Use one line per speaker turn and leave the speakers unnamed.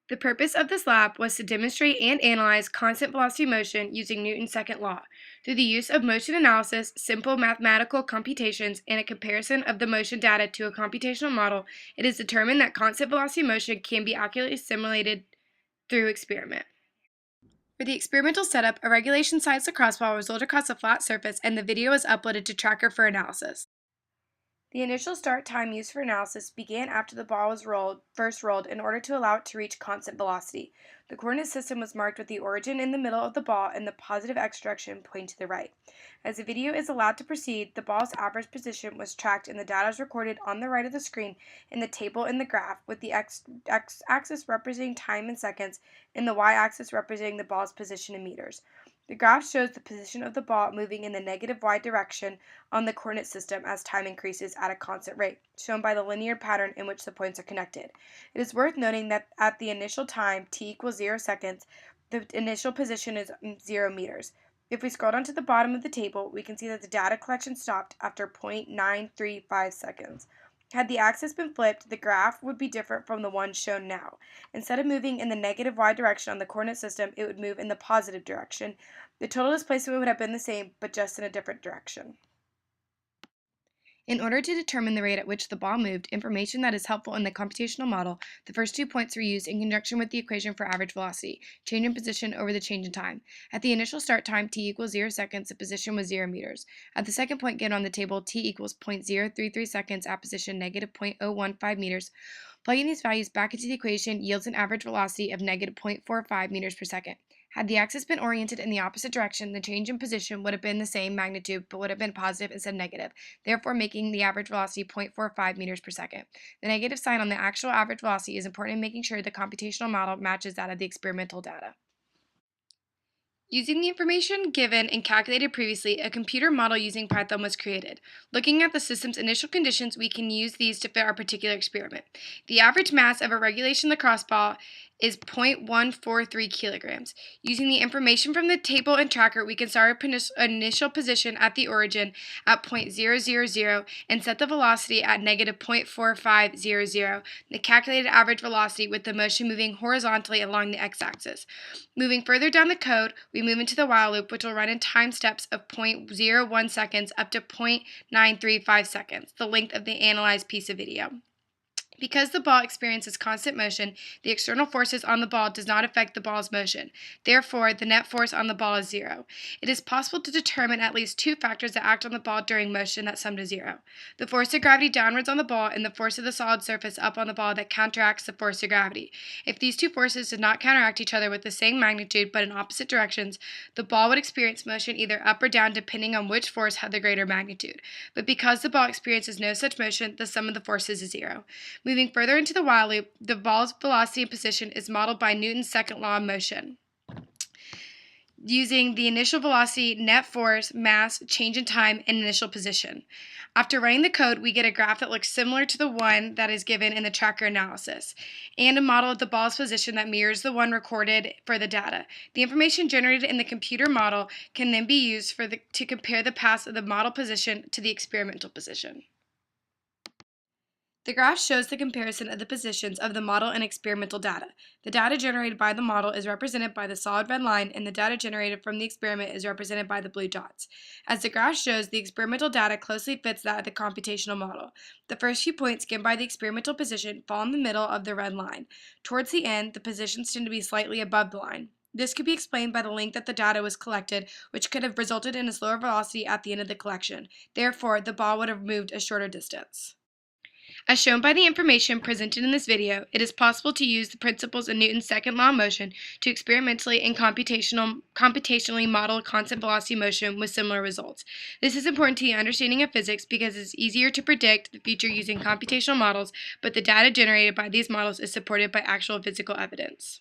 The purpose of this lab was to demonstrate and analyze constant velocity motion using Newton's second law. Through the use of motion analysis, simple mathematical computations, and a comparison of the motion data to a computational model, it is determined that constant velocity motion can be accurately simulated through experiment. For the experimental setup, a regulation-sized lacrosse ball was rolled across a flat surface and the video was uploaded to Tracker for analysis. The initial start time used for analysis began after the ball was first rolled in order to allow it to reach constant velocity. The coordinate system was marked with the origin in the middle of the ball and the positive x direction pointing to the right. As the video is allowed to proceed, the ball's average position was tracked and the data is recorded on the right of the screen in the table in the graph, with the x-axis representing time in seconds and the y-axis representing the ball's position in meters. The graph shows the position of the ball moving in the negative y direction on the coordinate system as time increases at a constant rate, shown by the linear pattern in which the points are connected. It is worth noting that at the initial time, t equals 0 seconds, the initial position is 0 meters. If we scroll down to the bottom of the table, we can see that the data collection stopped after 0.935 seconds. Had the axis been flipped, the graph would be different from the one shown now. Instead of moving in the negative y direction on the coordinate system, it would move in the positive direction. The total displacement would have been the same, but just in a different direction. In order to determine the rate at which the ball moved, information that is helpful in the computational model, the first 2 points were used in conjunction with the equation for average velocity, change in position over the change in time. At the initial start time, t equals 0 seconds, the position was 0 meters. At the second point given on the table, t equals 0.033 seconds at position negative 0.015 meters. Plugging these values back into the equation yields an average velocity of negative 0.45 meters per second. Had the axis been oriented in the opposite direction, the change in position would have been the same magnitude but would have been positive instead of negative, therefore making the average velocity 0.45 meters per second. The negative sign on the actual average velocity is important in making sure the computational model matches that of the experimental data. Using the information given and calculated previously, a computer model using Python was created. Looking at the system's initial conditions, we can use these to fit our particular experiment. The average mass of a regulation lacrosse ball is 0.143 kilograms. Using the information from the table and tracker, we can start our initial position at the origin at 0.000 and set the velocity at negative 0.4500, the calculated average velocity with the motion moving horizontally along the x-axis. Moving further down the code, we move into the while loop, which will run in time steps of 0.01 seconds up to 0.935 seconds, the length of the analyzed piece of video. Because the ball experiences constant motion, the external forces on the ball does not affect the ball's motion. Therefore, the net force on the ball is 0. It is possible to determine at least 2 factors that act on the ball during motion that sum to 0. The force of gravity downwards on the ball and the force of the solid surface up on the ball that counteracts the force of gravity. If these 2 forces did not counteract each other with the same magnitude but in opposite directions, the ball would experience motion either up or down depending on which force had the greater magnitude. But because the ball experiences no such motion, the sum of the forces is 0. Moving further into the while loop, the ball's velocity and position is modeled by Newton's second law of motion, using the initial velocity, net force, mass, change in time, and initial position. After running the code, we get a graph that looks similar to the one that is given in the tracker analysis, and a model of the ball's position that mirrors the one recorded for the data. The information generated in the computer model can then be used to compare the paths of the model position to the experimental position. The graph shows the comparison of the positions of the model and experimental data. The data generated by the model is represented by the solid red line, and the data generated from the experiment is represented by the blue dots. As the graph shows, the experimental data closely fits that of the computational model. The first few points given by the experimental position fall in the middle of the red line. Towards the end, the positions tend to be slightly above the line. This could be explained by the length that the data was collected, which could have resulted in a slower velocity at the end of the collection. Therefore, the ball would have moved a shorter distance. As shown by the information presented in this video, it is possible to use the principles of Newton's second law of motion to experimentally and computationally model constant velocity motion with similar results. This is important to the understanding of physics because it is easier to predict the future using computational models, but the data generated by these models is supported by actual physical evidence.